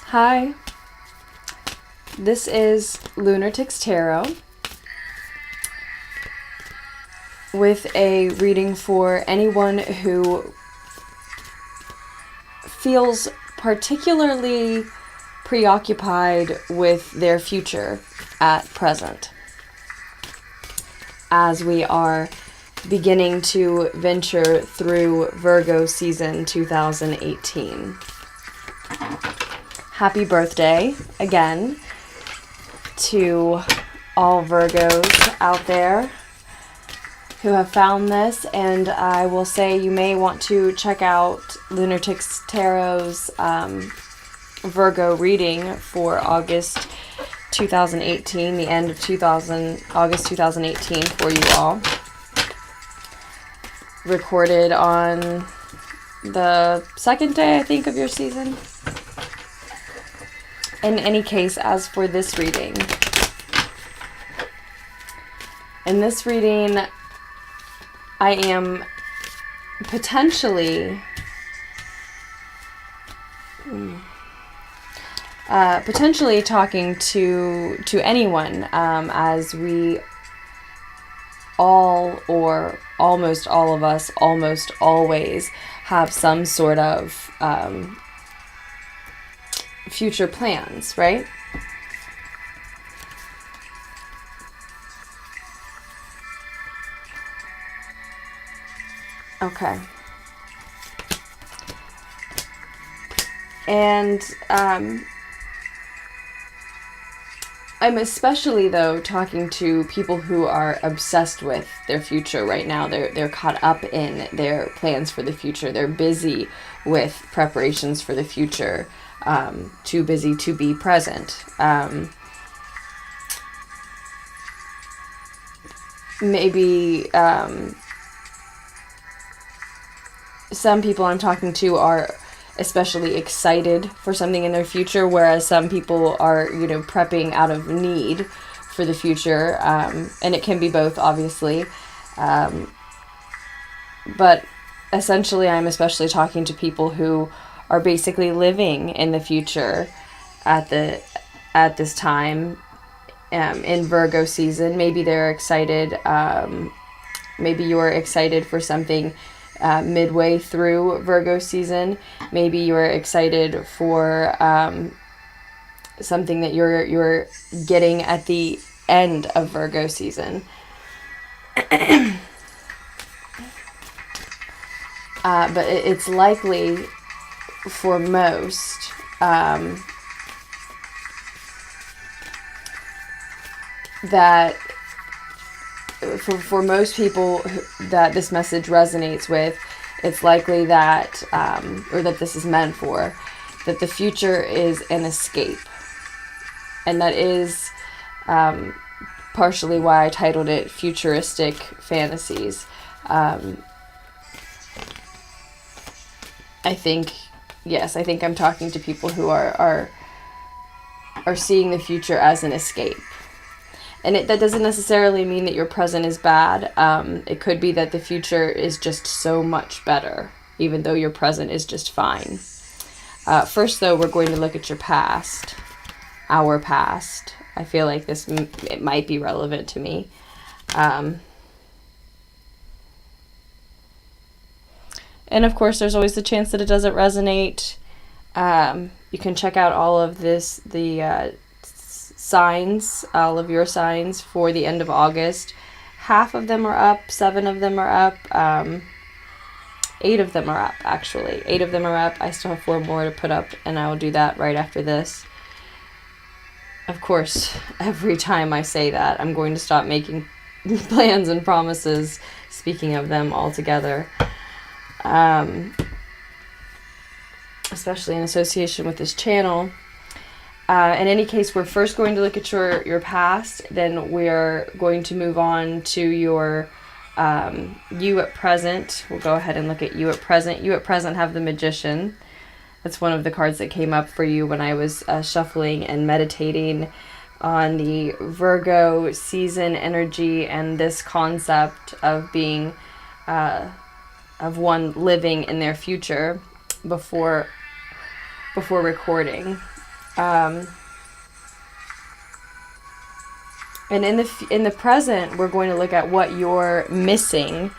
Hi, this is Lunatics Tarot with a reading for anyone who feels particularly preoccupied with their future at present, as we are beginning to venture through Virgo season 2018. Happy birthday again to all Virgos out there who have found this, and I will say you may want to check out Lunatics Tarot's Virgo reading for August 2018, the end of August 2018 for you all. Recorded on the second day, I think, of your season. In any case, as for this reading, in this reading, I am potentially talking to anyone, as we all, or almost all of us, almost always have some sort of future plans, right? Okay. And I'm especially, though, talking to people who are obsessed with their future right now. They're caught up in their plans for the future. They're busy with preparations for the future. Too busy to be present. Maybe some people I'm talking to are especially excited for something in their future, whereas some people are, prepping out of need for the future. And it can be both, obviously. But essentially, I'm especially talking to people who are basically living in the future at this time, in Virgo season. Maybe they're excited. Maybe you're excited for something midway through Virgo season. Maybe you're excited for something that you're getting at the end of Virgo season. But it's likely for most that for most people that this message resonates with, it's likely that or that this is meant for, that the future is an escape. And that is partially why I titled it Futuristic Fantasies. I think I'm talking to people who are seeing the future as an escape. And that doesn't necessarily mean that your present is bad. It could be that the future is just so much better, even though your present is just fine. First, though, we're going to look at your past, our past. I feel like it might be relevant to me. And of course, there's always the chance that it doesn't resonate. You can check out all of the signs, all of your signs for the end of August. Half of them are up, 7 of them are up, 8 of them are up, actually. 8 of them are up. I still have 4 more to put up, and I will do that right after this. Of course, every time I say that, I'm going to stop making plans and promises, speaking of them altogether. Especially in association with this channel. In any case, we're first going to look at your past, then we're going to move on to your you at present. We'll go ahead and look at you at present. You at present have the Magician. That's one of the cards that came up for you when I was shuffling and meditating on the Virgo season energy and this concept of being of one living in their future before recording. And in the present, we're going to look at what you're missing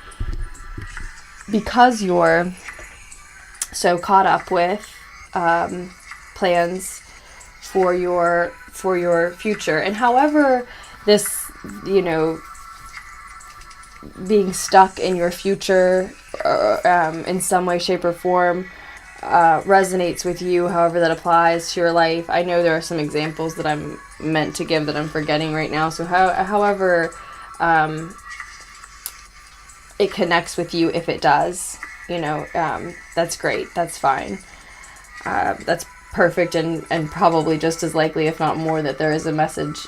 because you're so caught up with plans for your future. And however this, being stuck in your future in some way, shape, or form resonates with you, however that applies to your life. I know there are some examples that I'm meant to give that I'm forgetting right now. So however it connects with you, if it does, that's great. That's fine. That's perfect, and probably just as likely, if not more, that there is a message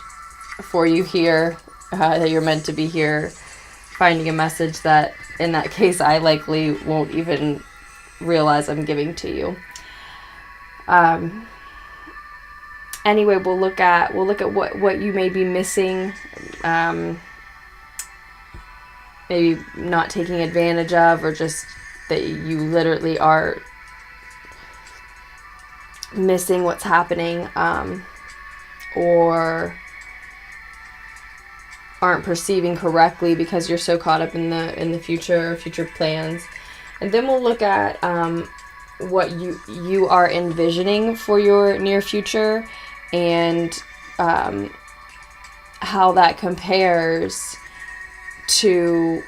for you here, that you're meant to be here, finding a message that, in that case, I likely won't even realize I'm giving to you. Anyway, we'll look at what you may be missing, maybe not taking advantage of, or just that you literally are missing what's happening, or aren't perceiving correctly because you're so caught up in the future plans. And then we'll look at what you are envisioning for your near future, and how that compares to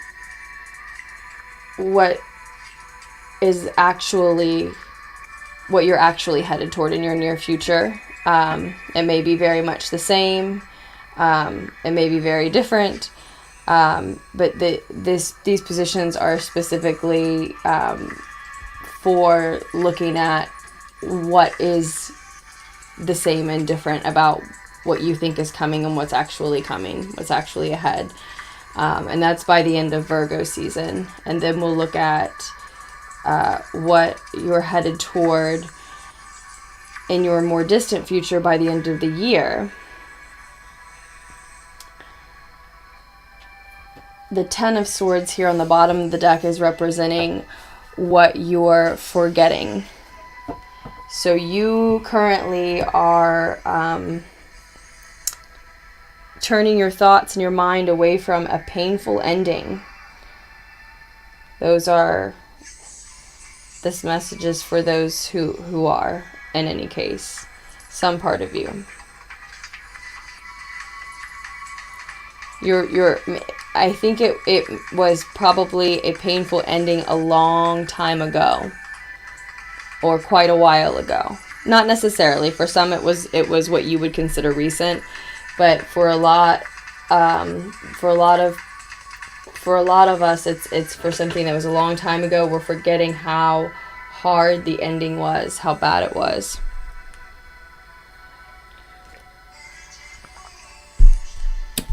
what you're actually headed toward in your near future. It may be very much the same. It may be very different. But these positions are specifically for looking at what is the same and different about what you think is coming and what's actually coming, what's actually ahead. And that's by the end of Virgo season. And then we'll look at what you're headed toward in your more distant future by the end of the year. The Ten of Swords here on the bottom of the deck is representing what you're forgetting. So you currently are turning your thoughts and your mind away from a painful ending. This message is for those who are, in any case, some part of you. I think it was probably a painful ending a long time ago, or quite a while ago. Not necessarily. For some, it was what you would consider recent, but for a lot of us, it's for something that was a long time ago. We're forgetting how hard the ending was, how bad it was.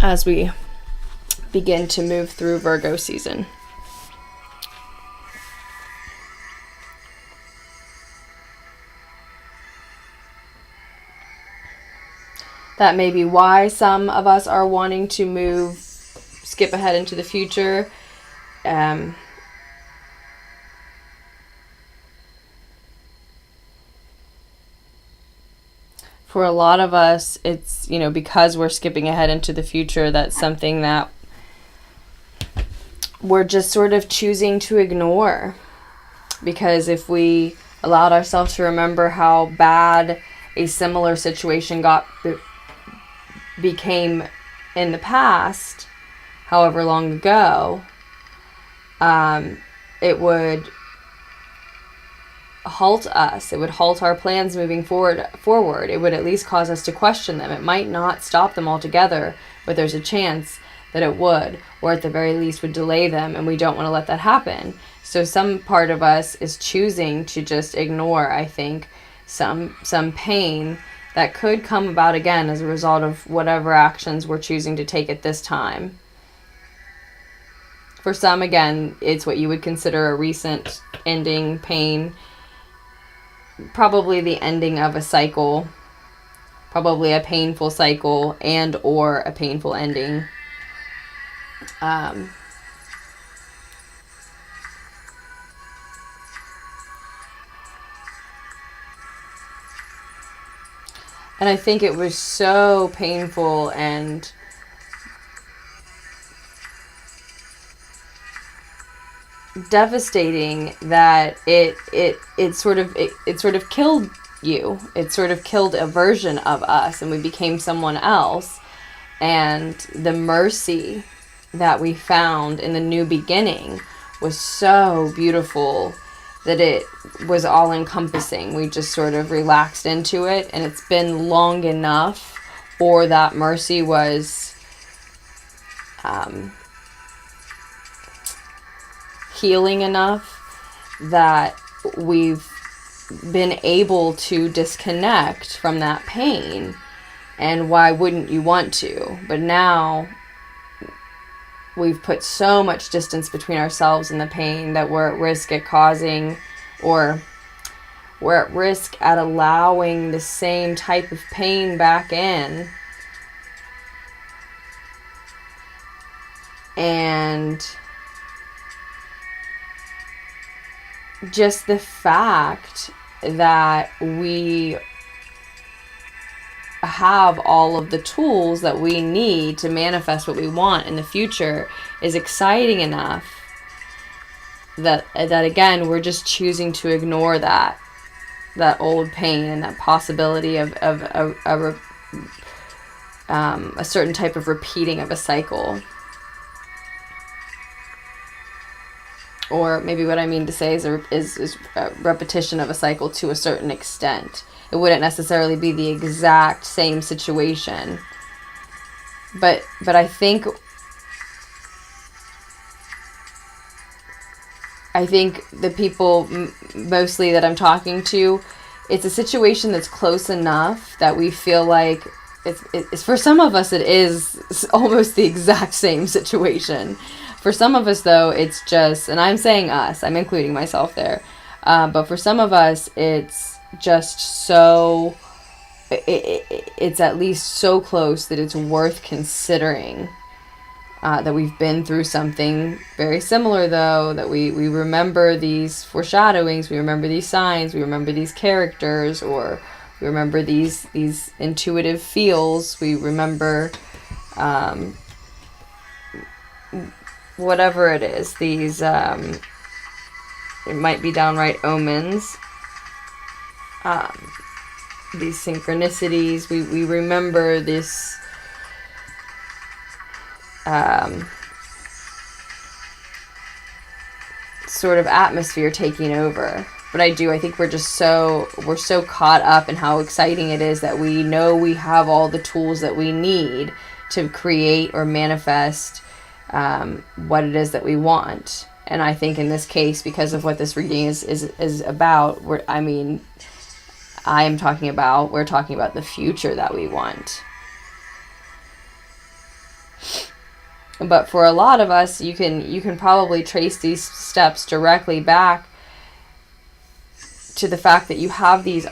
As we begin to move through Virgo season. That may be why some of us are wanting to skip ahead into the future. For a lot of us, it's, because we're skipping ahead into the future, that's something that we're just sort of choosing to ignore. Because if we allowed ourselves to remember how bad a similar situation became in the past, however long ago, it would halt us. It would halt our plans moving forward. It would at least cause us to question them. It might not stop them altogether, but there's a chance that it would, or at the very least would delay them, and we don't want to let that happen. So some part of us is choosing to just ignore, I think, some pain that could come about again as a result of whatever actions we're choosing to take at this time. For some, again, it's what you would consider a recent ending, pain, probably the ending of a cycle, probably a painful cycle and or a painful ending. And I think it was so painful and devastating that it sort of killed you. It sort of killed a version of us, and we became someone else. And the mercy that we found in the new beginning was so beautiful that it was all encompassing. We just sort of relaxed into it, and it's been long enough, or that mercy was healing enough that we've been able to disconnect from that pain. And why wouldn't you want to? But now we've put so much distance between ourselves and the pain that we're at risk at causing, or we're at risk at allowing the same type of pain back in. And just the fact that we have all of the tools that we need to manifest what we want in the future is exciting enough that again, we're just choosing to ignore that old pain and that possibility of a certain type of repeating of a cycle. Or maybe what I mean to say is a repetition of a cycle to a certain extent. It wouldn't necessarily be the exact same situation. But I think the people mostly that I'm talking to, it's a situation that's close enough that we feel like it's for some of us it is almost the exact same situation. For some of us, though, it's just, and I'm saying us, I'm including myself there, but for some of us, it's just so, it's at least so close that it's worth considering that we've been through something very similar, though, that we remember these foreshadowings, we remember these signs, we remember these characters, or we remember these intuitive feels, we remember whatever it is, these, it might be downright omens, these synchronicities, we remember this, sort of atmosphere taking over. But I think we're so caught up in how exciting it is that we know we have all the tools that we need to create or manifest what it is that we want. And I think in this case, because of what this reading is about, we're talking about the future that we want. But for a lot of us, you can probably trace these steps directly back to the fact that you have these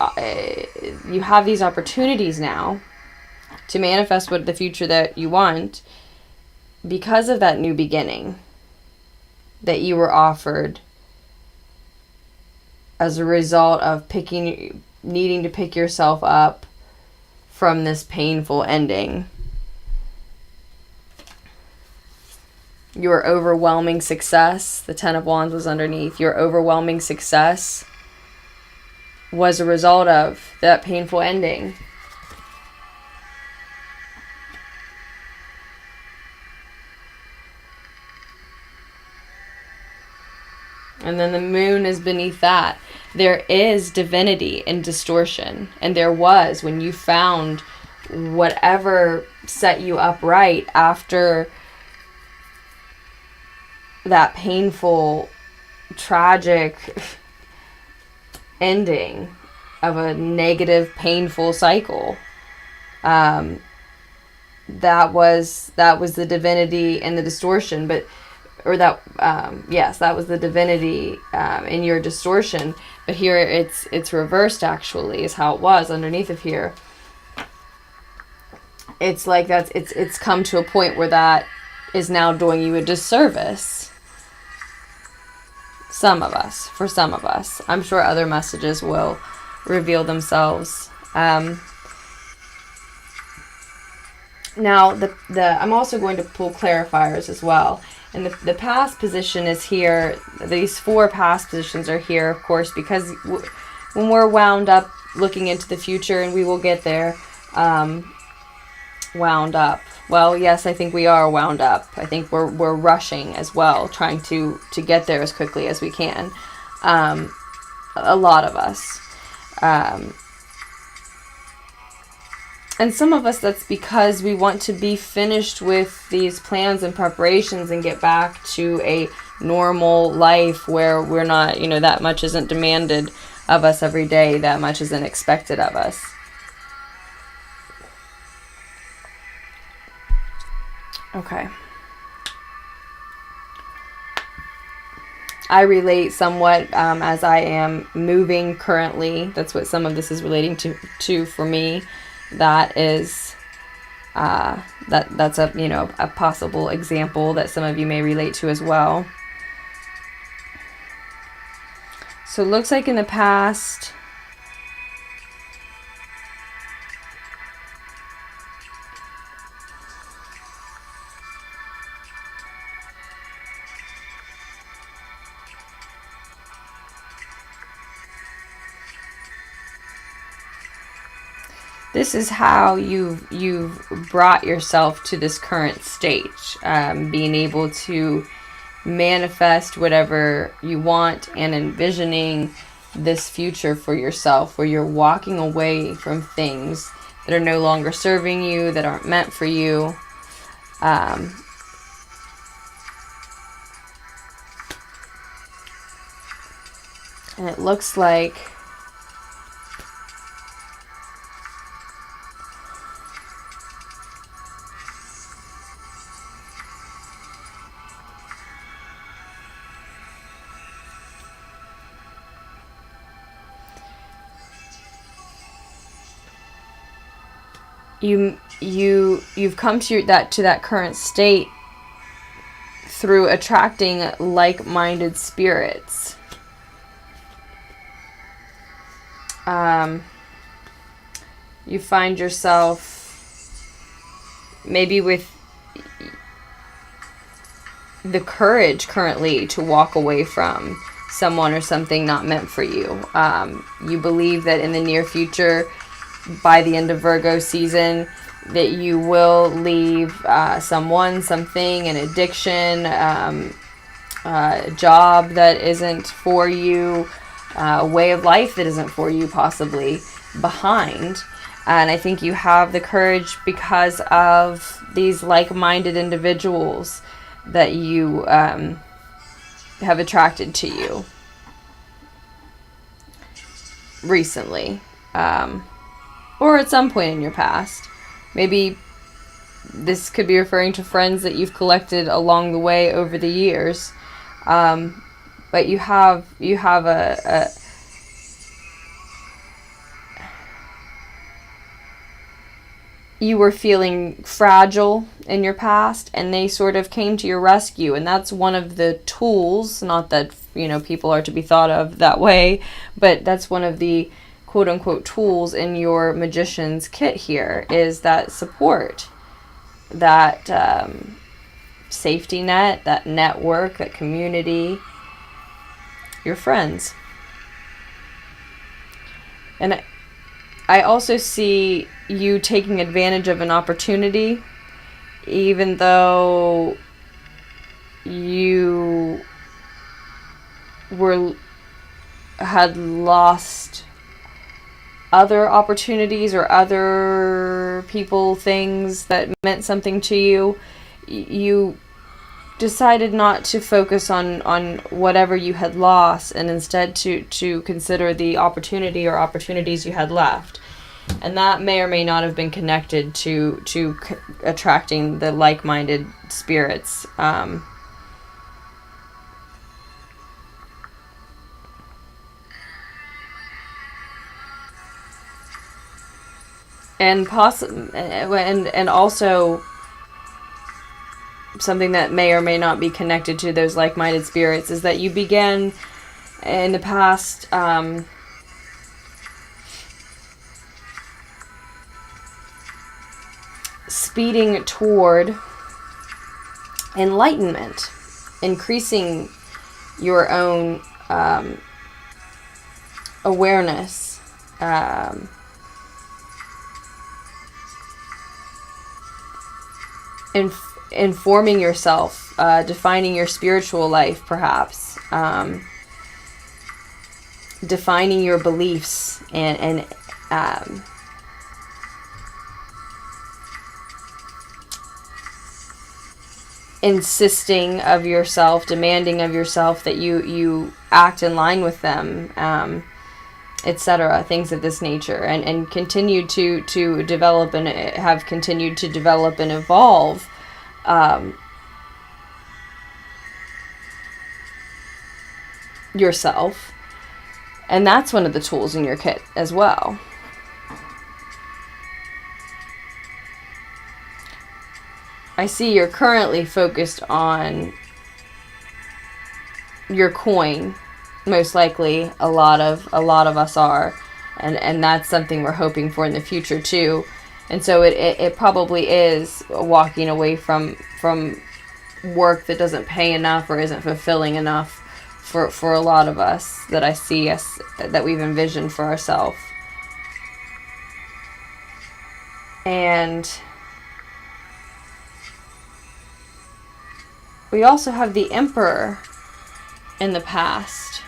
opportunities now to manifest what the future that you want, because of that new beginning that you were offered as a result of needing to pick yourself up from this painful ending. Your overwhelming success, the Ten of Wands was underneath, your overwhelming success was a result of that painful ending. And then the moon is beneath that. There is divinity in distortion. And there was when you found whatever set you up right after that painful, tragic ending of a negative, painful cycle. That was the divinity in the distortion, that was the divinity in your distortion. But here it's reversed, actually, is how it was underneath of here. It's like it's come to a point where that is now doing you a disservice. For some of us. I'm sure other messages will reveal themselves. Now, I'm also going to pull clarifiers as well. And the past position is here. These 4 past positions are here, of course, because when we're wound up looking into the future, and we will get there, wound up. Well, yes, I think we are wound up. I think we're rushing as well, trying to get there as quickly as we can. A lot of us. And some of us, that's because we want to be finished with these plans and preparations and get back to a normal life where we're not, that much isn't demanded of us every day, that much isn't expected of us. Okay. I relate somewhat as I am moving currently. That's what some of this is relating to for me. That is that's a possible example that some of you may relate to as well. So it looks like in the past, this is how you've brought yourself to this current stage, being able to manifest whatever you want and envisioning this future for yourself, where you're walking away from things that are no longer serving you, that aren't meant for you. And it looks like you've come to that current state through attracting like-minded spirits. You find yourself maybe with the courage currently to walk away from someone or something not meant for you. You believe that in the near future, by the end of Virgo season, that you will leave someone, something, an addiction, a job that isn't for you, a way of life that isn't for you, possibly, behind. And I think you have the courage because of these like-minded individuals that you have attracted to you recently, or at some point in your past. Maybe this could be referring to friends that you've collected along the way over the years, but you have a you were feeling fragile in your past, and they sort of came to your rescue. And that's one of the tools, not that, people are to be thought of that way, but that's one of the quote-unquote tools in your magician's kit here, is that support, that safety net, that network, that community, your friends. And I also see you taking advantage of an opportunity, even though you had lost other opportunities or other people, things that meant something to you. You decided not to focus on whatever you had lost, and instead to consider the opportunity or opportunities you had left. And that may or may not have been connected to attracting the like-minded spirits. And also something that may or may not be connected to those like-minded spirits is that you began in the past speeding toward enlightenment, increasing your own awareness, informing yourself, defining your spiritual life, perhaps, defining your beliefs, and insisting of yourself, demanding of yourself that you act in line with them, etc., things of this nature, and continue to develop and have continued to develop and evolve yourself. And that's one of the tools in your kit as well. I see you're currently focused on your coin. Most likely a lot of us are, and that's something we're hoping for in the future too. And so it probably is walking away from work that doesn't pay enough or isn't fulfilling enough for a lot of us, that I see us, that we've envisioned for ourselves. And we also have the Emperor in the past.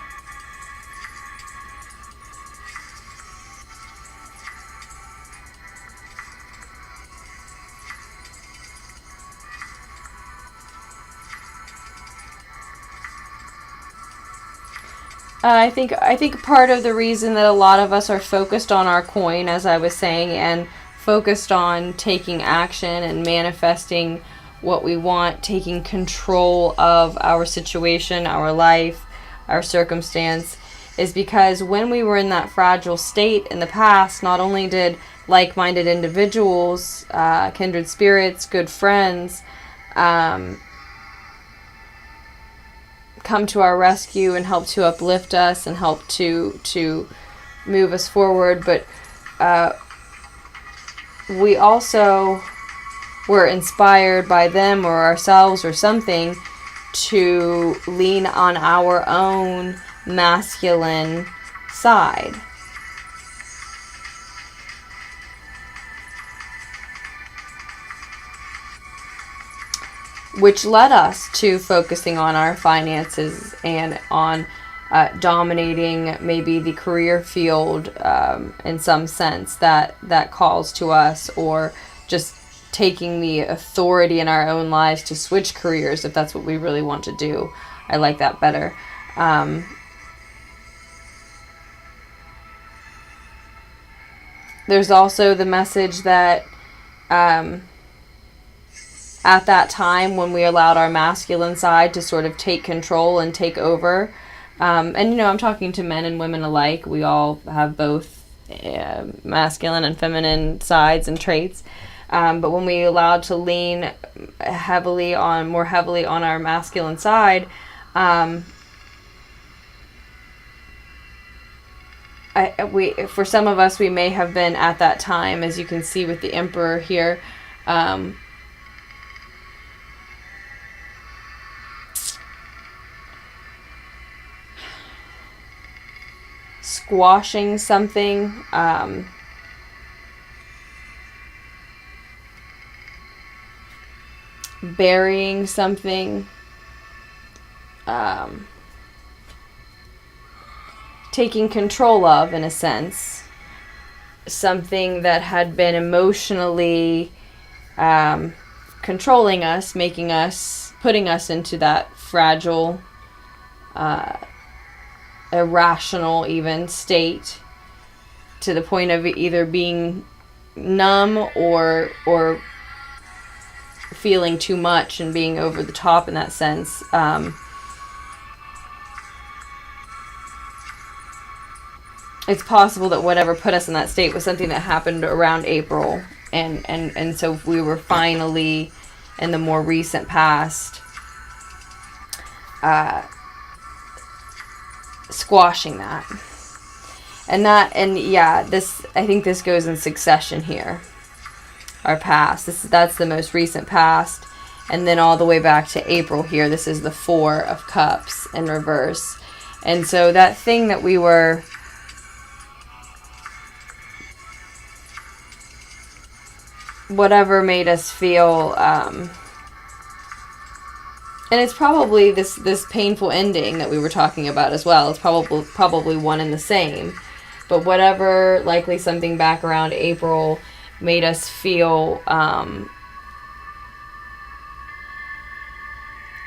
I think part of the reason that a lot of us are focused on our coin, as I was saying, and focused on taking action and manifesting what we want, taking control of our situation, our life, our circumstance, is because when we were in that fragile state in the past, not only did like-minded individuals, kindred spirits, good friends, come to our rescue and help to uplift us and help to move us forward, but we also were inspired by them or ourselves or something to lean on our own masculine side. Which led us to focusing on our finances and on dominating maybe the career field in some sense that calls to us, or just taking the authority in our own lives to switch careers if that's what we really want to do. I like that better. There's also the message that at that time when we allowed our masculine side to sort of take control and take over, and I'm talking to men and women alike, we all have both masculine and feminine sides and traits, but when we allowed to lean more heavily on our masculine side, for some of us, we may have been at that time, as you can see with the Emperor here, squashing something, burying something, taking control of, in a sense, something that had been emotionally controlling us, putting us into that fragile, irrational even state, to the point of either being numb or feeling too much and being over the top in that sense. It's possible that whatever put us in that state was something that happened around April, and so we were finally, in the more recent past, squashing that. I think this goes in succession here. our past. That's the most recent past. And then all the way back to April here, this is the Four of Cups in reverse. And so that thing that we were whatever made us feel, and it's probably this painful ending that we were talking about as well. It's probably one and the same. But whatever, likely something back around April made us feel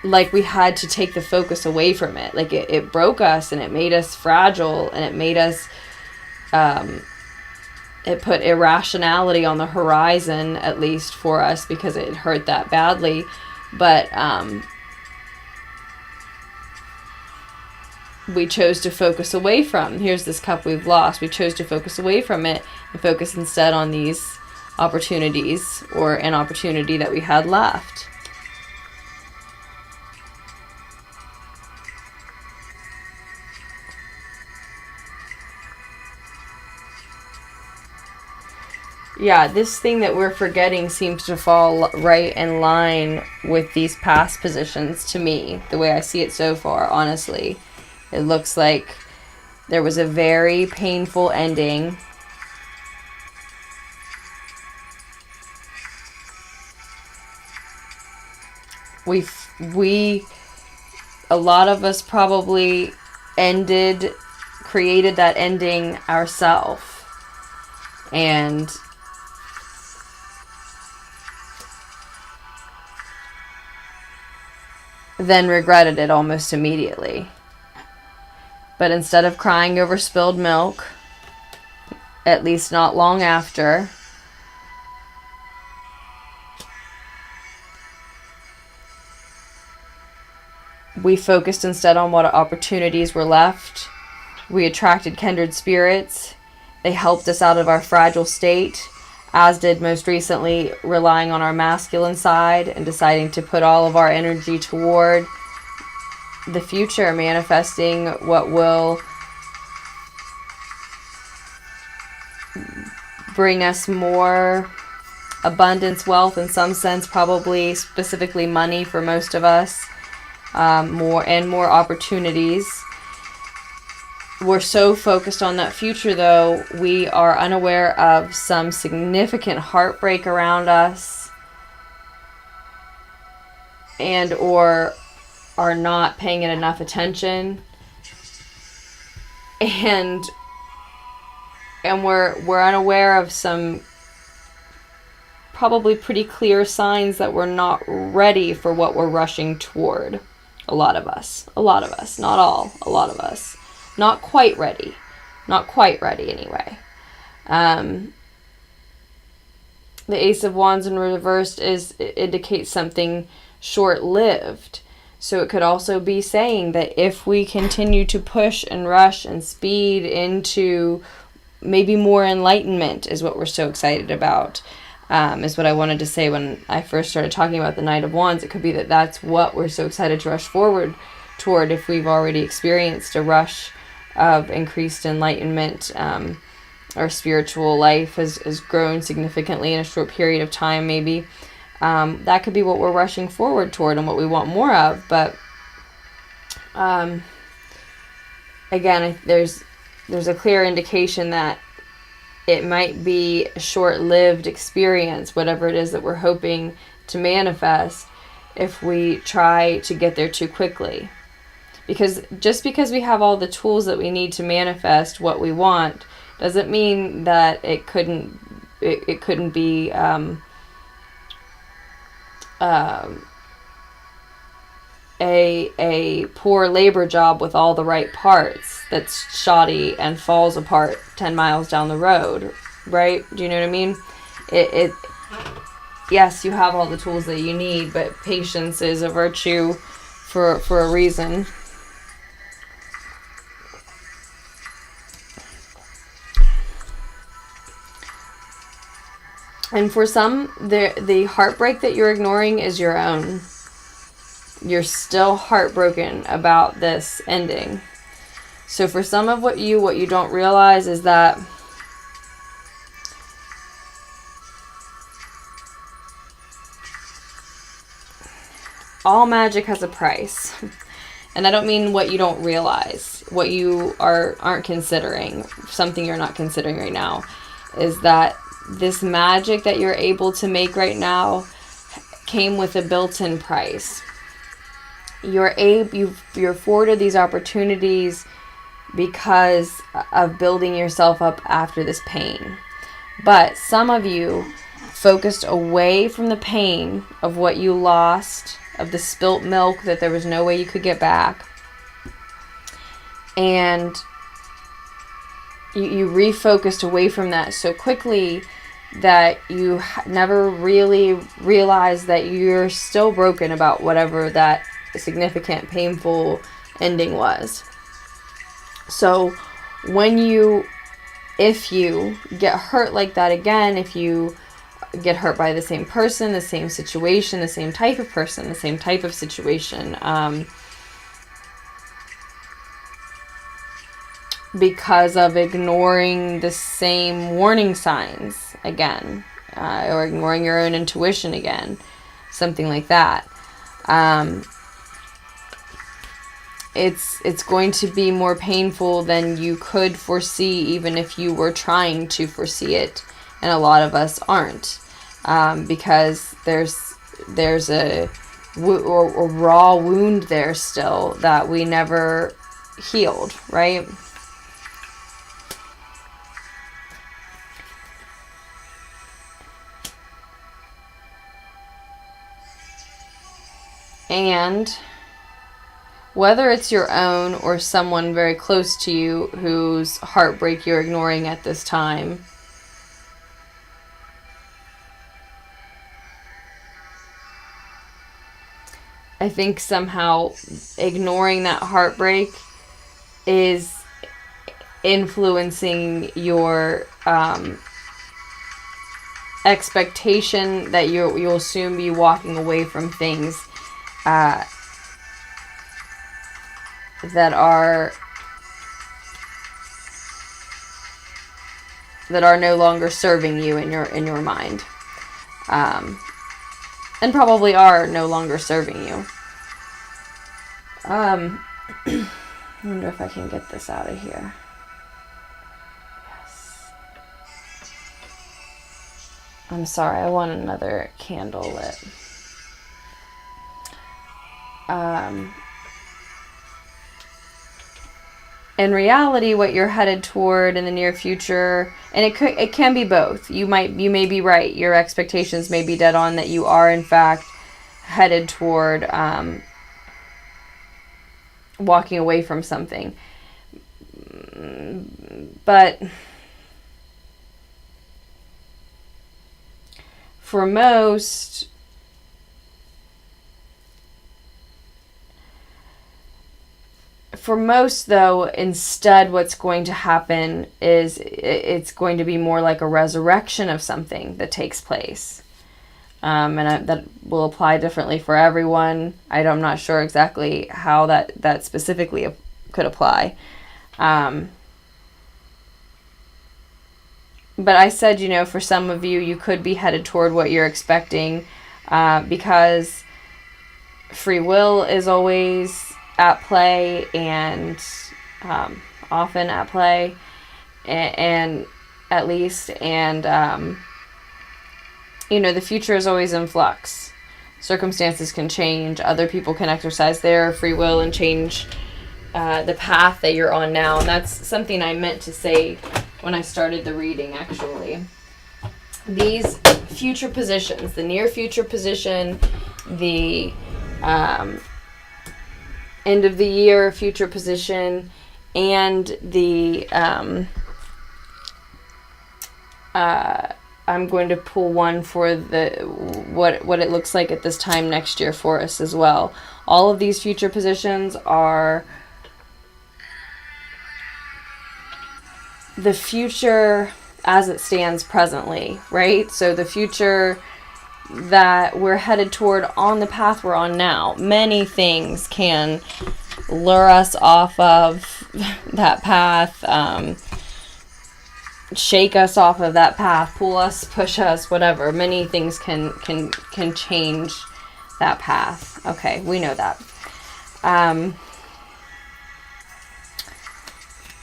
like we had to take the focus away from it. Like it broke us, and it made us fragile, and it made us, it put irrationality on the horizon, at least for us, because it hurt that badly. But we chose to focus away from. Here's this cup we've lost. We chose to focus away from it and focus instead on these opportunities, or an opportunity that we had left. Yeah, this thing that we're forgetting seems to fall right in line with these past positions to me, the way I see it so far, honestly. It looks like there was a very painful ending. A lot of us probably created that ending ourselves. And then regretted it almost immediately. But instead of crying over spilled milk, at least not long after, we focused instead on what opportunities were left. We attracted kindred spirits. They helped us out of our fragile state, as did most recently relying on our masculine side and deciding to put all of our energy toward the future, manifesting what will bring us more abundance, wealth, in some sense, probably specifically money for most of us, more opportunities. We're so focused on that future, though, we are unaware of some significant heartbreak around us, and or are not paying it enough attention, and we're unaware of some probably pretty clear signs that we're not ready for what we're rushing toward. A lot of us, not all, a lot of us. Not quite ready anyway. The Ace of Wands in reversed indicates something short-lived. So it could also be saying that if we continue to push and rush and speed into maybe more enlightenment, is what we're so excited about, is what I wanted to say when I first started talking about the Knight of Wands. It could be that that's what we're so excited to rush forward toward if we've already experienced a rush of increased enlightenment. Our spiritual life has grown significantly in a short period of time, maybe. That could be what we're rushing forward toward and what we want more of. But again, there's a clear indication that it might be a short-lived experience, whatever it is that we're hoping to manifest, if we try to get there too quickly. Because just because we have all the tools that we need to manifest what we want doesn't mean that it couldn't be a poor labor job with all the right parts that's shoddy and falls apart 10 miles down the road, right? Do you know what I mean? Yes, you have all the tools that you need, but patience is a virtue for a reason. And for some, the heartbreak that you're ignoring is your own. You're still heartbroken about this ending. So for some of what you don't realize is that all magic has a price. And I don't mean what you don't realize, what you aren't considering, something you're not considering right now, is that this magic that you're able to make right now came with a built-in price. You're afforded these opportunities because of building yourself up after this pain. But some of you focused away from the pain of what you lost, of the spilt milk that there was no way you could get back. And you refocused away from that so quickly that you never really realized that you're still broken about whatever that significant, painful ending was. So if you get hurt like that again, if you get hurt by the same person, the same situation, the same type of person, the same type of situation, because of ignoring the same warning signs again, or ignoring your own intuition again, something like that, it's going to be more painful than you could foresee, even if you were trying to foresee it. And a lot of us aren't, because there's a raw wound there still that we never healed, right? And whether it's your own or someone very close to you whose heartbreak you're ignoring at this time, I think somehow ignoring that heartbreak is influencing your expectation that you'll soon be walking away from things that are no longer serving you in your mind, and probably are no longer serving you. I wonder if I can get this out of here. Yes. I'm sorry, I want another candle lit. In reality, what you're headed toward in the near future, and it can be both. You may be right. Your expectations may be dead on, that you are in fact headed toward walking away from something. But for most, though, instead what's going to happen is it's going to be more like a resurrection of something that takes place. That will apply differently for everyone. I'm not sure exactly how that specifically could apply. But I said, for some of you, you could be headed toward what you're expecting, because free will is always at play, and often at play, and at least, and the future is always in flux. Circumstances can change. Other people can exercise their free will and change the path that you're on now. And that's something I meant to say when I started the reading, actually. These future positions, the near future position, the end of the year future position, and the I'm going to pull one for what it looks like at this time next year for us as well. All of these future positions are the future as it stands presently, right? So the future that we're headed toward on the path we're on now. Many things can lure us off of that path, shake us off of that path, pull us, push us, whatever. Many things can change that path. Okay, we know that.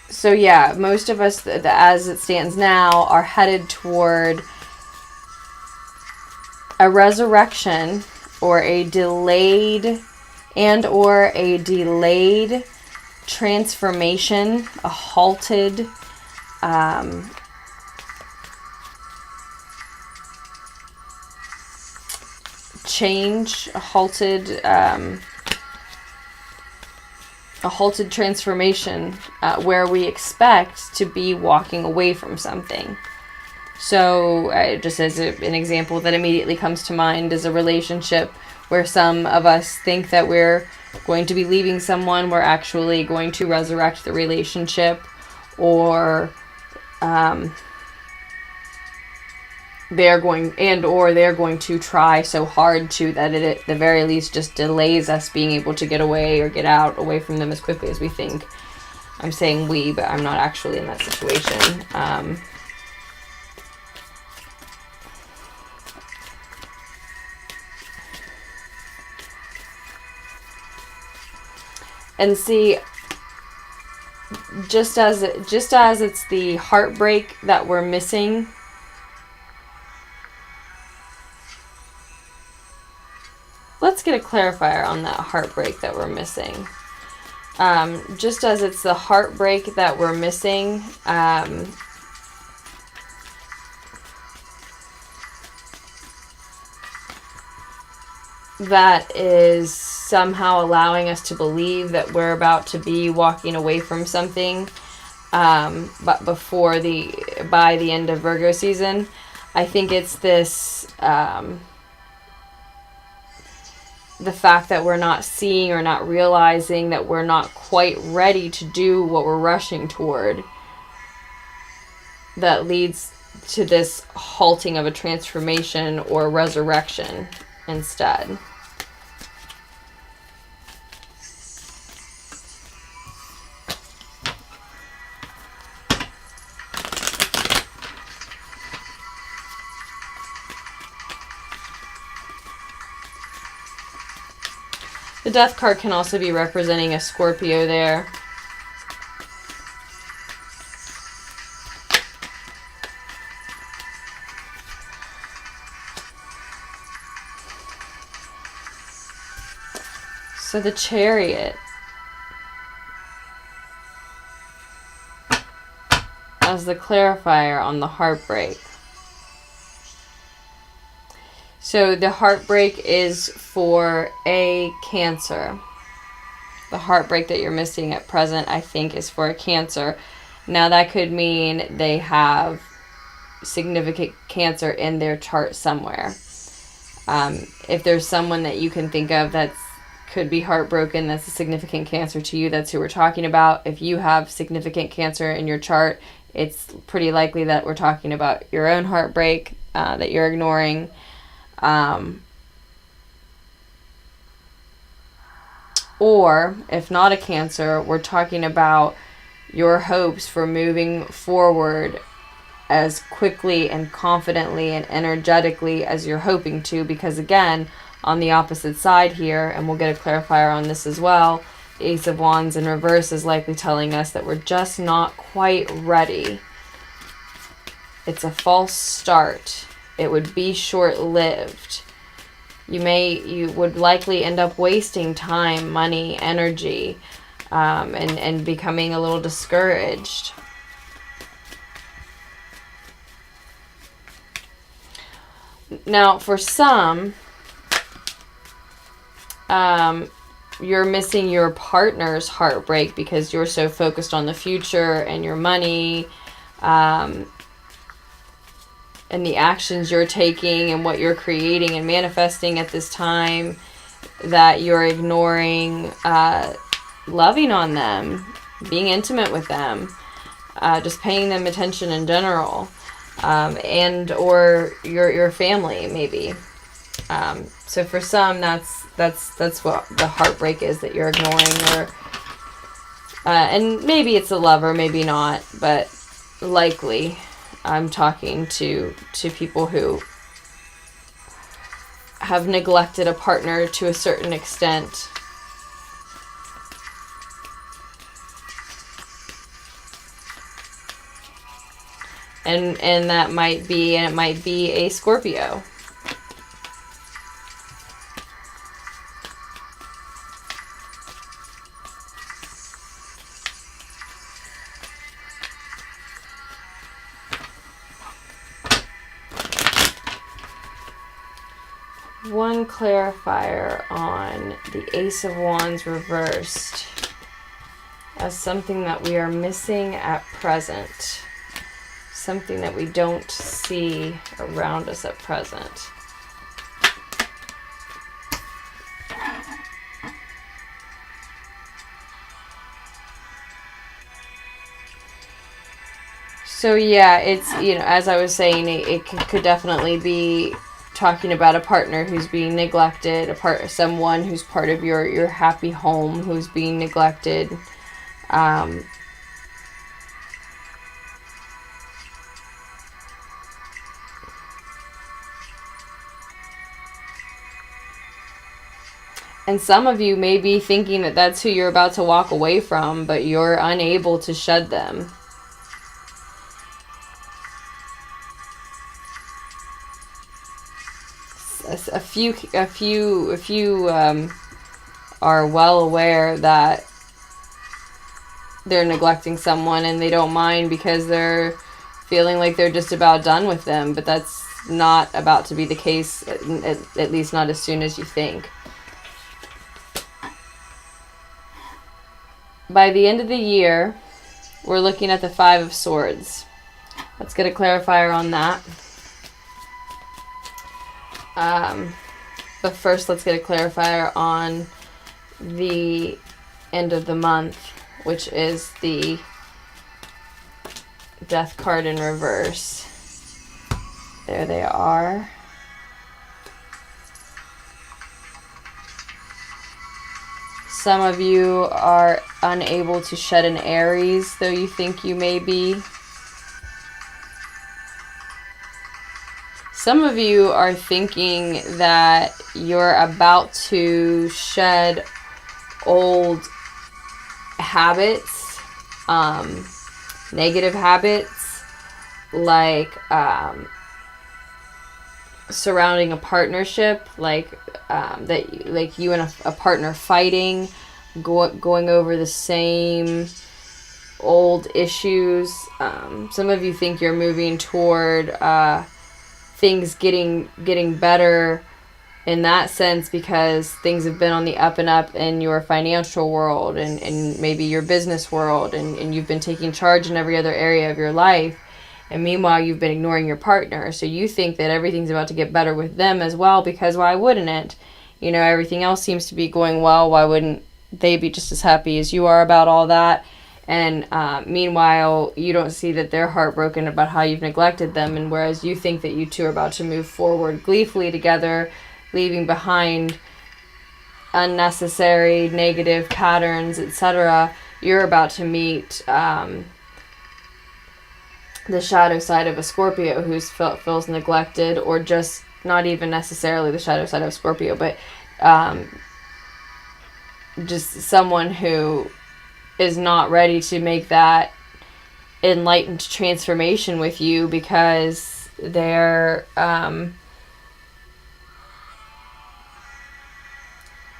So yeah, most of us, as it stands now, are headed toward a resurrection or a delayed transformation, a halted change, a halted transformation where we expect to be walking away from something. So just as an example that immediately comes to mind is a relationship where some of us think that we're going to be leaving someone, we're actually going to resurrect the relationship, or they're going to try so hard to that it at the very least just delays us being able to get away or get out away from them as quickly as we think. I'm saying we, but I'm not actually in that situation. And see, just as it's the heartbreak that we're missing, let's get a clarifier on that heartbreak that we're missing. Just as it's the heartbreak that we're missing, that is somehow allowing us to believe that we're about to be walking away from something, but by the end of Virgo season, I think it's this, the fact that we're not seeing or not realizing that we're not quite ready to do what we're rushing toward, that leads to this halting of a transformation or resurrection instead. The Death card can also be representing a Scorpio there. So the Chariot as the clarifier on the heartbreak. So the heartbreak is for a Cancer. The heartbreak that you're missing at present, I think, is for a Cancer. Now that could mean they have significant Cancer in their chart somewhere. If there's someone that you can think of that could be heartbroken, that's a significant Cancer to you, that's who we're talking about. If you have significant Cancer in your chart, it's pretty likely that we're talking about your own heartbreak that you're ignoring. Or if not a Cancer, we're talking about your hopes for moving forward as quickly and confidently and energetically as you're hoping to, because again, on the opposite side here, and we'll get a clarifier on this as well, the Ace of Wands in reverse is likely telling us that we're just not quite ready. It's a false start. It would be short-lived. You would likely end up wasting time, money, energy, and becoming a little discouraged. Now, for some, you're missing your partner's heartbreak because you're so focused on the future and your money, and the actions you're taking and what you're creating and manifesting at this time, that you're ignoring loving on them, being intimate with them, just paying them attention in general, and or your family maybe. So for some, that's what the heartbreak is that you're ignoring, or and maybe it's a lover, maybe not, but likely I'm talking to people who have neglected a partner to a certain extent. And that might be, and it might be a Scorpio. One clarifier on the Ace of Wands reversed as something that we are missing at present. Something that we don't see around us at present. So yeah, it's, you know, as I was saying, it could definitely be talking about a partner who's being neglected, someone who's part of your happy home who's being neglected. And some of you may be thinking that that's who you're about to walk away from, but you're unable to shed them. A few are well aware that they're neglecting someone, and they don't mind because they're feeling like they're just about done with them. But that's not about to be the case, at least not as soon as you think. By the end of the year, we're looking at the Five of Swords. Let's get a clarifier on that. But first, let's get a clarifier on the end of the month, which is the Death card in reverse. There they are. Some of you are unable to shed an Aries, though you think you may be. Some of you are thinking that you're about to shed old habits, negative habits, like surrounding a partnership, like you and a partner fighting, going over the same old issues. Some of you think you're moving toward things getting better in that sense, because things have been on the up and up in your financial world and maybe your business world, and you've been taking charge in every other area of your life. And meanwhile, you've been ignoring your partner. So you think that everything's about to get better with them as well, because why wouldn't it? You know, everything else seems to be going well. Why wouldn't they be just as happy as you are about all that? And meanwhile, you don't see that they're heartbroken about how you've neglected them. And whereas you think that you two are about to move forward gleefully together, leaving behind unnecessary negative patterns, etc., you're about to meet the shadow side of a Scorpio who feels neglected, or just not even necessarily the shadow side of Scorpio, but just someone who is not ready to make that enlightened transformation with you, because they're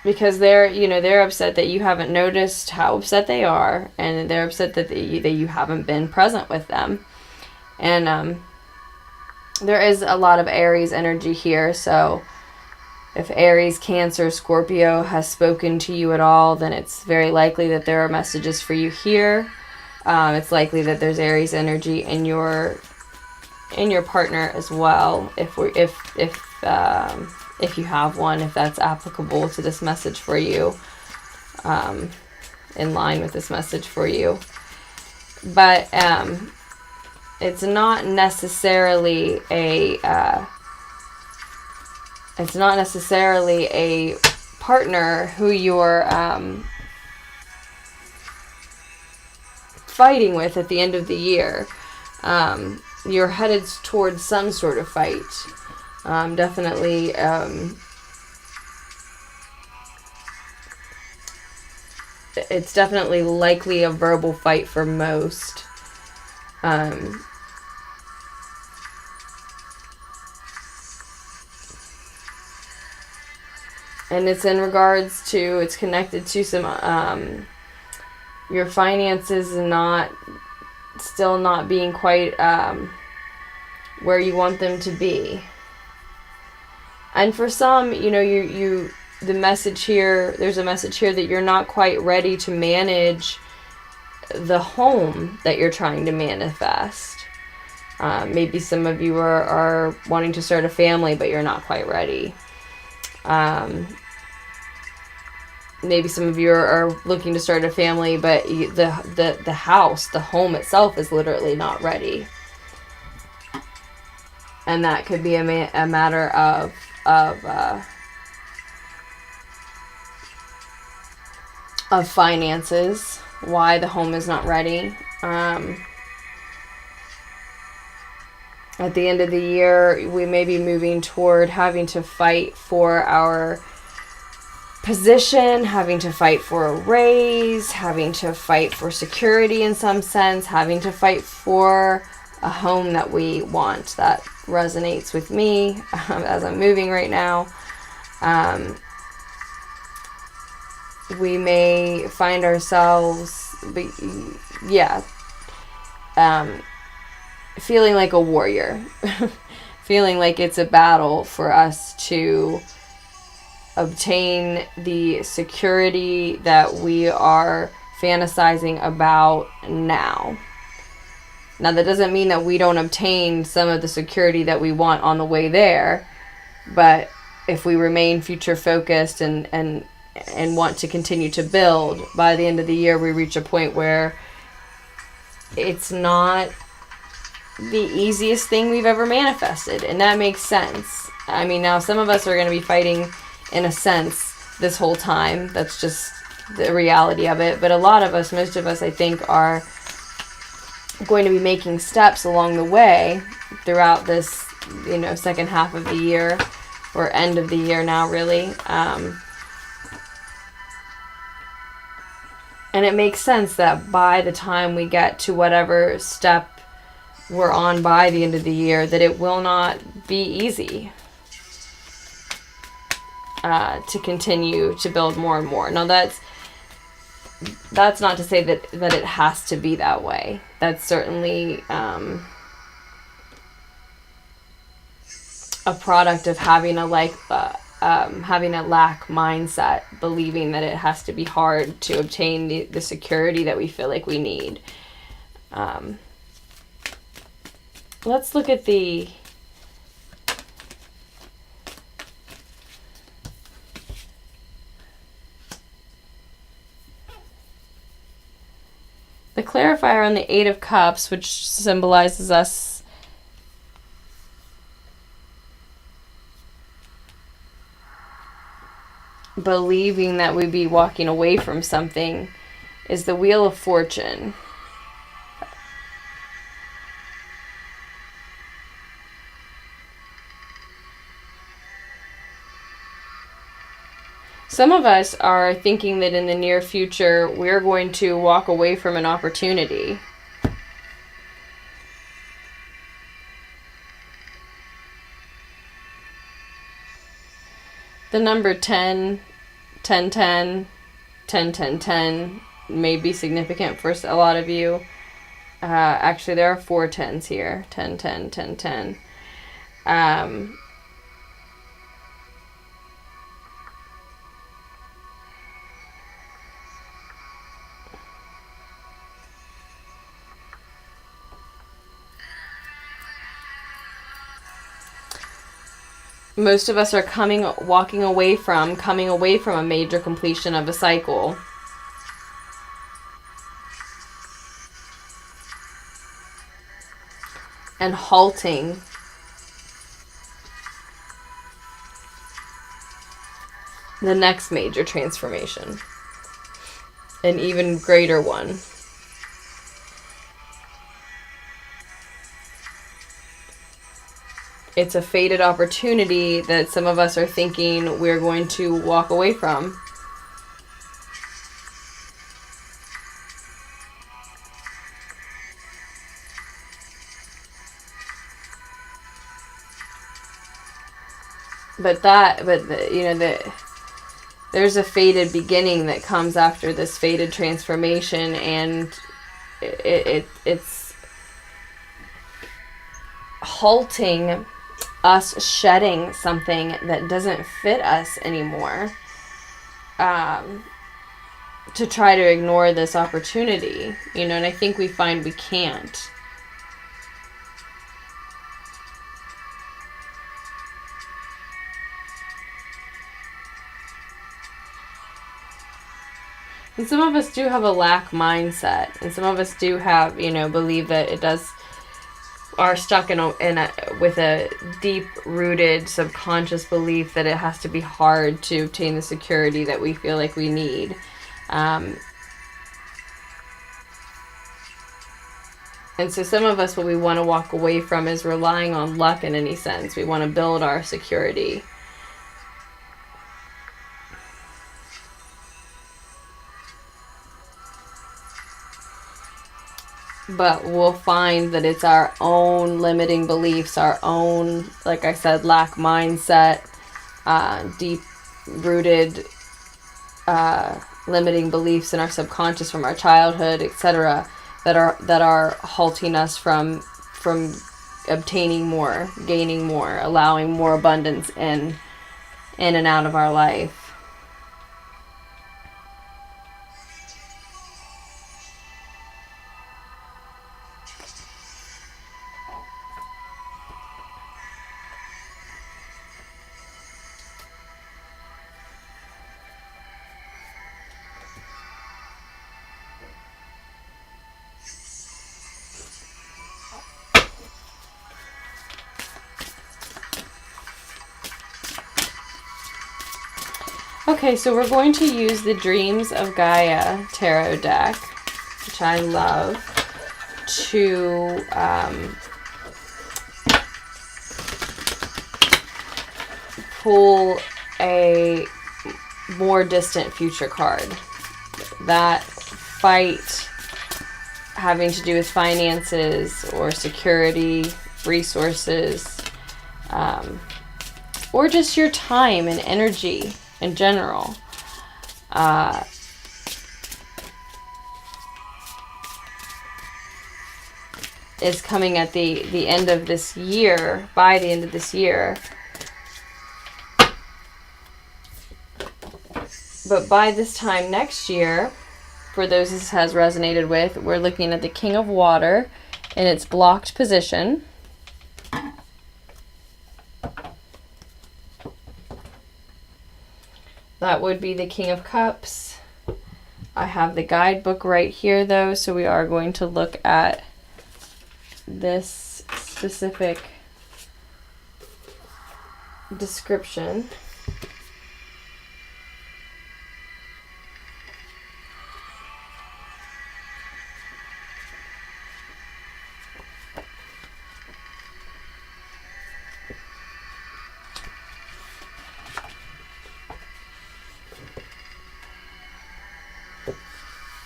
they're upset that you haven't noticed how upset they are, and they're upset that you haven't been present with them. And there is a lot of Aries energy here, so if Aries, Cancer, Scorpio has spoken to you at all, then it's very likely that there are messages for you here. It's likely that there's Aries energy in your partner as well, if you have one, if that's applicable to this message for you, in line with this message for you. But it's not necessarily a partner who you're fighting with at the end of the year. You're headed towards some sort of fight. Definitely it's definitely likely a verbal fight for most. And it's in regards to, it's connected to some, your finances still not being quite, where you want them to be. And for some, you know, the message here, there's a message here that you're not quite ready to manage the home that you're trying to manifest. Maybe some of you are wanting to start a family, but you're not quite ready. Maybe some of you are looking to start a family, but the house, the home itself is literally not ready. And that could be a matter of finances, why the home is not ready. At the end of the year, we may be moving toward having to fight for our position, having to fight for a raise, having to fight for security in some sense, having to fight for a home that we want. That resonates with me as I'm moving right now. We may find ourselves, feeling like a warrior, feeling like it's a battle for us to obtain the security that we are fantasizing about now. Now, that doesn't mean that we don't obtain some of the security that we want on the way there, but if we remain future focused and want to continue to build, by the end of the year we reach a point where it's not the easiest thing we've ever manifested, and that makes sense. I mean, now some of us are going to be fighting in a sense this whole time. That's just the reality of it. But a lot of us, most of us, I think, are going to be making steps along the way throughout this, you know, second half of the year, or end of the year now, really. And it makes sense that by the time we get to whatever step we're on by the end of the year, that it will not be easy to continue to build more and more. Now, that's not to say that it has to be that way. That's certainly a product of having a lack mindset, believing that it has to be hard to obtain the security that we feel like we need. Let's look at the clarifier on the Eight of Cups, which symbolizes us believing that we'd be walking away from something, is the Wheel of Fortune. Some of us are thinking that in the near future we're going to walk away from an opportunity. The number 10, 10, 10, 10, 10, 10 may be significant for a lot of you. Actually, there are 4 10s here. 10, 10, 10, 10. Most of us are coming away from a major completion of a cycle. And halting the next major transformation. An even greater one. It's a fated opportunity that some of us are thinking we're going to walk away from. there's a fated beginning that comes after this fated transformation, and it's halting us shedding something that doesn't fit us anymore, to try to ignore this opportunity, and I think we find we can't. And some of us do have a lack mindset, and some of us do have, believe that are stuck with a deep-rooted subconscious belief that it has to be hard to obtain the security that we feel like we need. And so some of us, what we want to walk away from is relying on luck in any sense. We want to build our security. But we'll find that it's our own limiting beliefs, our own, like I said, lack mindset, deep-rooted limiting beliefs in our subconscious from our childhood, etc., that are halting us from obtaining more, gaining more, allowing more abundance in and out of our life. Okay, so we're going to use the Dreams of Gaia tarot deck, which I love, to pull a more distant future card. That fight having to do with finances or security, resources, or just your time and energy in general. Is coming at the end of this year, by the end of this year. But by this time next year, for those this has resonated with, we're looking at the King of Water in its blocked position. That would be the King of Cups. I have the guidebook right here, though, so we are going to look at this specific description.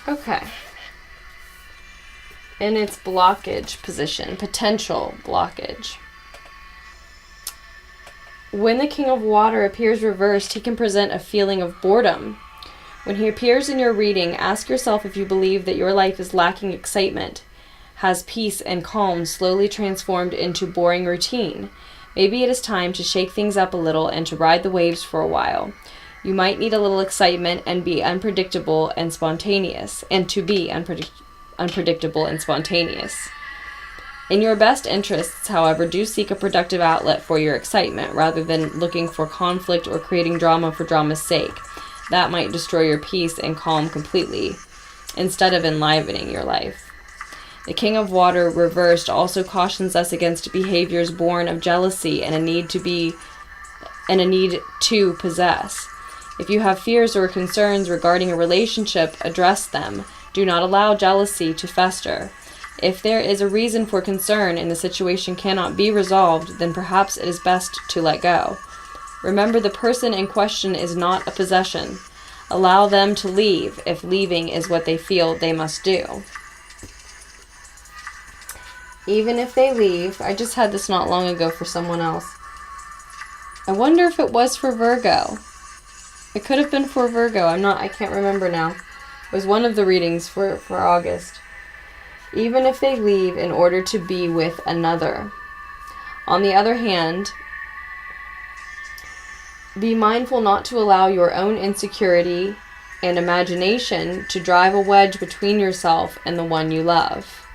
Okay. In its blockage position, potential blockage. When the King of Water appears reversed, he can present a feeling of boredom. When he appears in your reading, ask yourself if you believe that your life is lacking excitement, has peace and calm slowly transformed into boring routine. Maybe it is time to shake things up a little and to ride the waves for a while. You might need a little excitement and be unpredictable and spontaneous, unpredictable and spontaneous. In your best interests, however, do seek a productive outlet for your excitement rather than looking for conflict or creating drama for drama's sake. That might destroy your peace and calm completely, instead of enlivening your life. The King of Water reversed also cautions us against behaviors born of jealousy and a need to possess. If you have fears or concerns regarding a relationship, address them. Do not allow jealousy to fester. If there is a reason for concern and the situation cannot be resolved, then perhaps it is best to let go. Remember, the person in question is not a possession. Allow them to leave if leaving is what they feel they must do. Even if they leave, I just had this not long ago for someone else. I wonder if it was for Virgo. It could have been for Virgo. I can't remember now. It was one of the readings for August. Even if they leave in order to be with another. On the other hand, be mindful not to allow your own insecurity and imagination to drive a wedge between yourself and the one you love.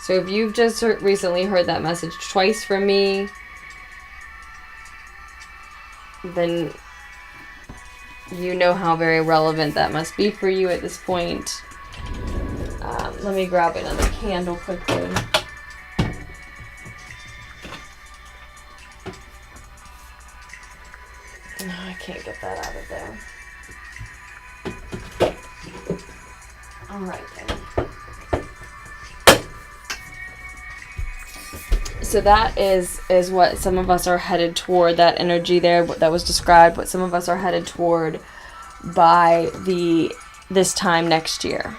So if you've just recently heard that message twice from me, then you know how very relevant that must be for you at this point. Let me grab another candle quickly. No, I can't get that out of there. Alright then. So that is what some of us are headed toward, that energy there that was described, what some of us are headed toward by this time next year.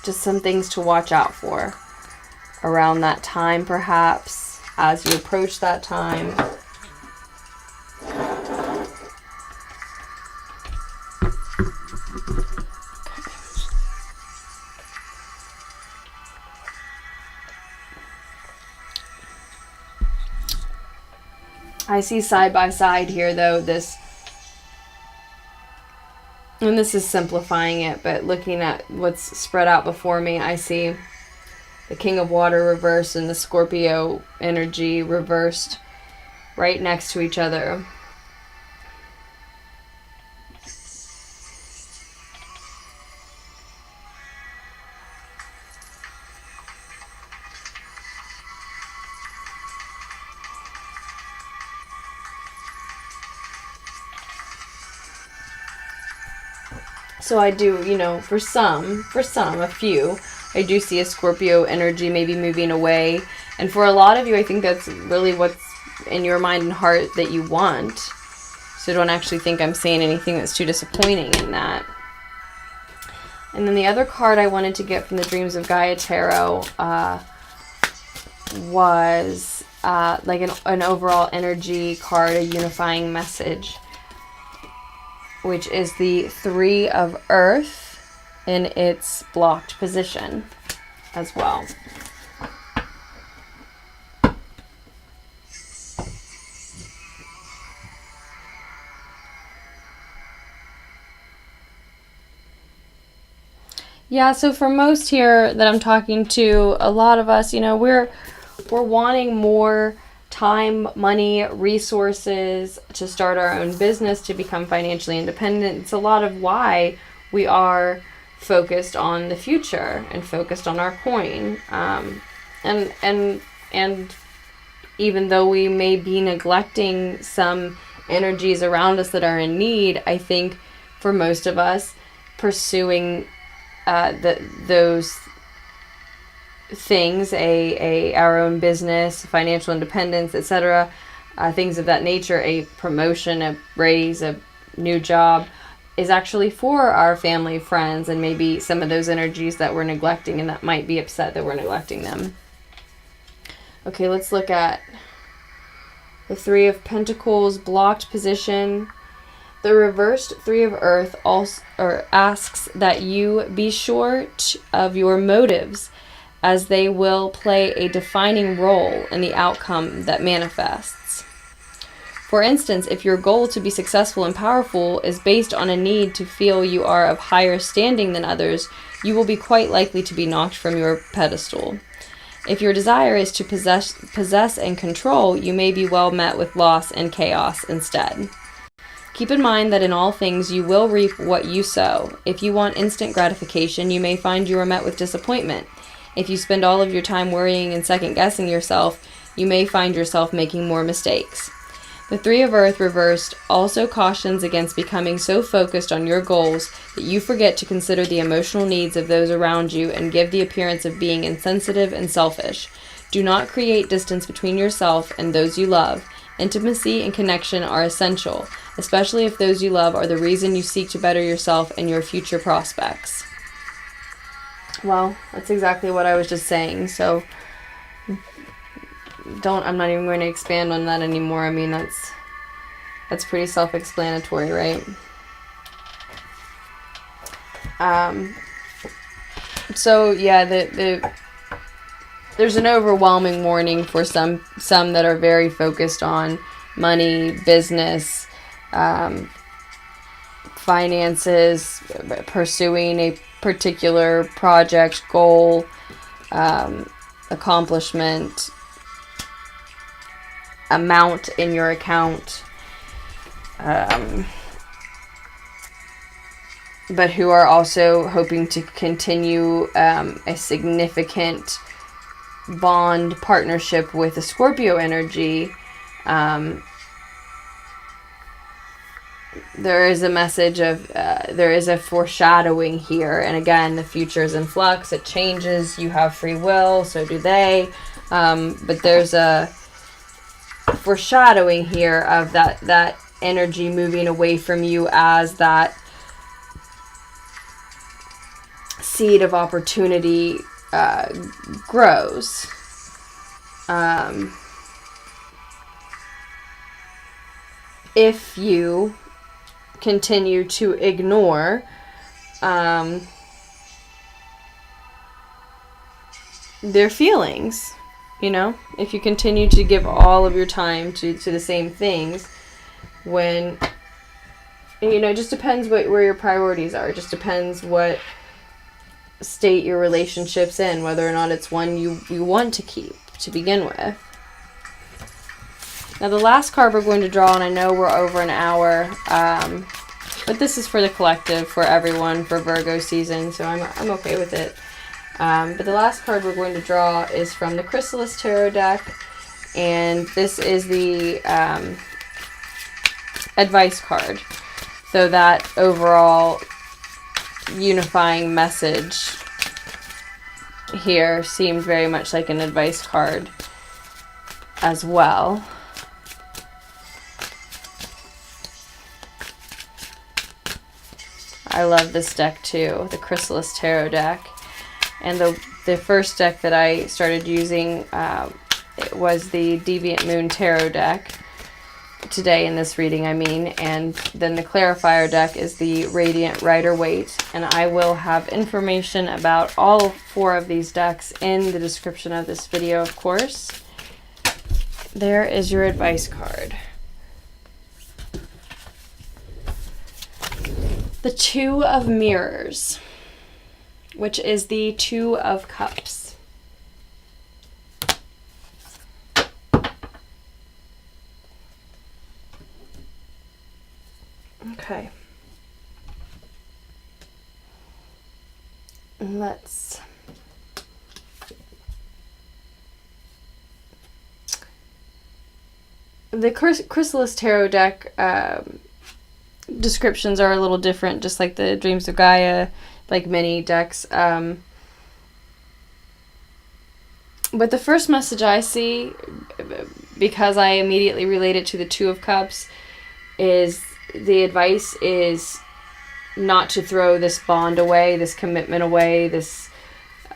Just some things to watch out for around that time, perhaps, as you approach that time. I see side by side here, though, this, and this is simplifying it, but looking at what's spread out before me, I see the King of Water reversed and the Scorpio energy reversed right next to each other. So I do, for some, a few, I do see a Scorpio energy maybe moving away. And for a lot of you, I think that's really what's in your mind and heart that you want. So don't actually think I'm saying anything that's too disappointing in that. And then the other card I wanted to get from the Dreams of Gaia Tarot was like an overall energy card, a unifying message, which is the Three of Earth in its blocked position as well. Yeah, so for most here that I'm talking to, a lot of us, we're wanting more time, money, resources to start our own business, to become financially independent. It's a lot of why we are focused on the future and focused on our coin. And even though we may be neglecting some energies around us that are in need, I think for most of us, pursuing those things, our own business, financial independence, etc., things of that nature, a promotion, a raise, a new job, is actually for our family, friends, and maybe some of those energies that we're neglecting and that might be upset that we're neglecting them. Okay, let's look at the Three of Pentacles, blocked position. The reversed Three of Earth also asks that you be sure of your motives, as they will play a defining role in the outcome that manifests. For instance, if your goal to be successful and powerful is based on a need to feel you are of higher standing than others, you will be quite likely to be knocked from your pedestal. If your desire is to possess and control, you may be well met with loss and chaos instead. Keep in mind that in all things you will reap what you sow. If you want instant gratification, you may find you are met with disappointment. If you spend all of your time worrying and second-guessing yourself, you may find yourself making more mistakes. The Three of Earth reversed also cautions against becoming so focused on your goals that you forget to consider the emotional needs of those around you and give the appearance of being insensitive and selfish. Do not create distance between yourself and those you love. Intimacy and connection are essential, especially if those you love are the reason you seek to better yourself and your future prospects. Well, that's exactly what I was just saying. So I'm not even going to expand on that anymore. I mean, that's pretty self-explanatory, right? So yeah, there's an overwhelming warning for some that are very focused on money, business, finances, pursuing a particular project, goal, accomplishment, amount in your account, but who are also hoping to continue a significant bond partnership with a Scorpio energy. There is a message of, there is a foreshadowing here. And again, the future is in flux. It changes. You have free will. So do they. But there's a foreshadowing here of that energy moving away from you as that seed of opportunity grows. If you continue to ignore their feelings, you know, if you continue to give all of your time to the same things, when, you know, it just depends where your priorities are. It just depends what state your relationship's in, whether or not it's one you want to keep to begin with. Now the last card we're going to draw, and I know we're over an hour, but this is for the collective, for everyone, for Virgo season, so I'm okay with it. But the last card we're going to draw is from the Chrysalis Tarot deck, and this is the advice card. So that overall unifying message here seems very much like an advice card as well. I love this deck too, the Chrysalis Tarot deck. And the first deck that I started using it was the Deviant Moon Tarot deck. Today in this reading, I mean. And then the clarifier deck is the Radiant Rider-Waite. And I will have information about all 4 of these decks in the description of this video, of course. There is your advice card. The Two of Mirrors, which is the Two of Cups. Okay. Let's... The Chrysalis Tarot deck descriptions are a little different, just like the Dreams of Gaia, like many decks. But the first message I see, because I immediately relate it to the Two of Cups, is the advice is not to throw this bond away, this commitment away, this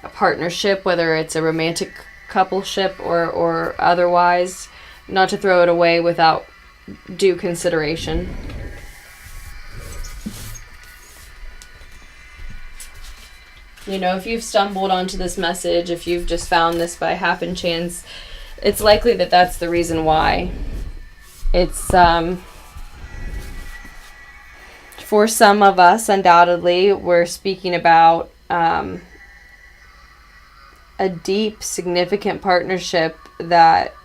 partnership, whether it's a romantic coupleship or otherwise, not to throw it away without due consideration. You know, if you've stumbled onto this message, if you've just found this by happen chance, it's likely that that's the reason why. It's, for some of us, undoubtedly, we're speaking about a deep, significant partnership that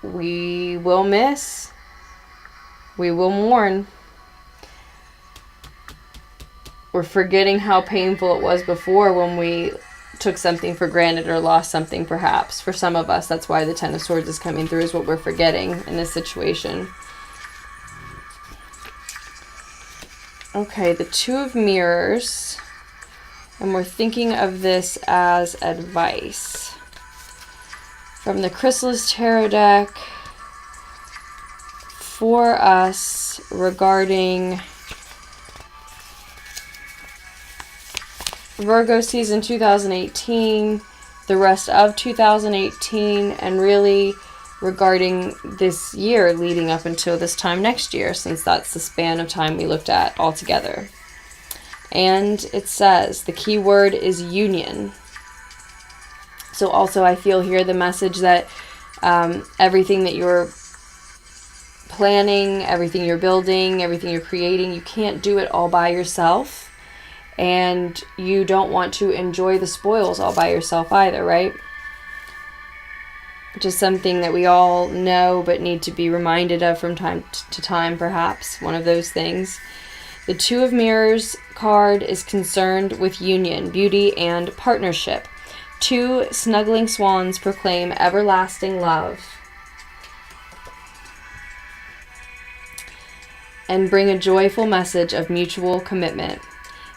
we will miss. We will mourn. We're forgetting how painful it was before when we took something for granted or lost something, perhaps. For some of us, that's why the Ten of Swords is coming through, is what we're forgetting in this situation. Okay, the Two of Mirrors. And we're thinking of this as advice. From the Chrysalis Tarot deck for us regarding Virgo season 2018, the rest of 2018, and really regarding this year leading up until this time next year, since that's the span of time we looked at altogether. And it says the key word is union. So also I feel here the message that everything that you're planning, everything you're building, everything you're creating, you can't do it all by yourself. And you don't want to enjoy the spoils all by yourself either, right? Which is something that we all know but need to be reminded of from time to time, perhaps. One of those things. The Two of Mirrors card is concerned with union, beauty, and partnership. Two snuggling swans proclaim everlasting love and bring a joyful message of mutual commitment.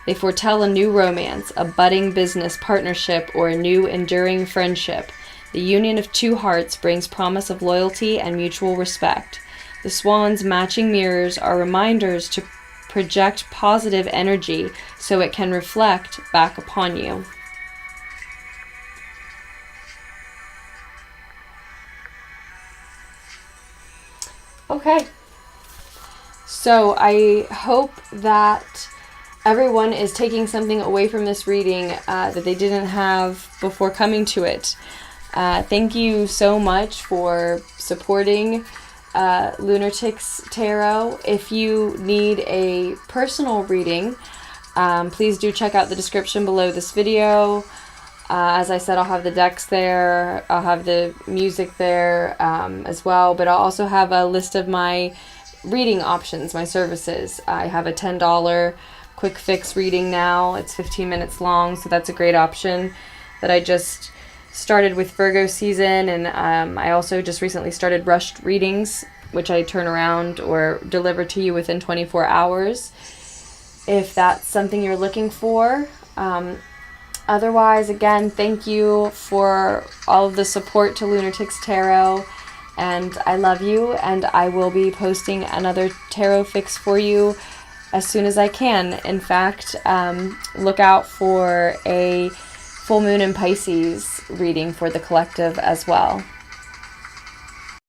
They foretell a new romance, a budding business partnership, or a new enduring friendship. The union of two hearts brings promise of loyalty and mutual respect. The swans' matching mirrors are reminders to project positive energy so it can reflect back upon you. Okay. So I hope that everyone is taking something away from this reading that they didn't have before coming to it. Thank you so much for supporting Lunatic's Tarot. If you need a personal reading, please do check out the description below this video. As I said, I'll have the decks there. I'll have the music there as well. But I'll also have a list of my reading options, my services. I have a $10 quick fix reading now. It's 15 minutes long, so that's a great option that I just started with Virgo season. And I also just recently started rushed readings, which I turn around or deliver to you within 24 hours if that's something you're looking for. Otherwise, again, thank you for all of the support to Lunatic's Tarot, and I love you, and I will be posting another tarot fix for you as soon as I can. In fact, look out for a full moon in Pisces reading for the collective as well.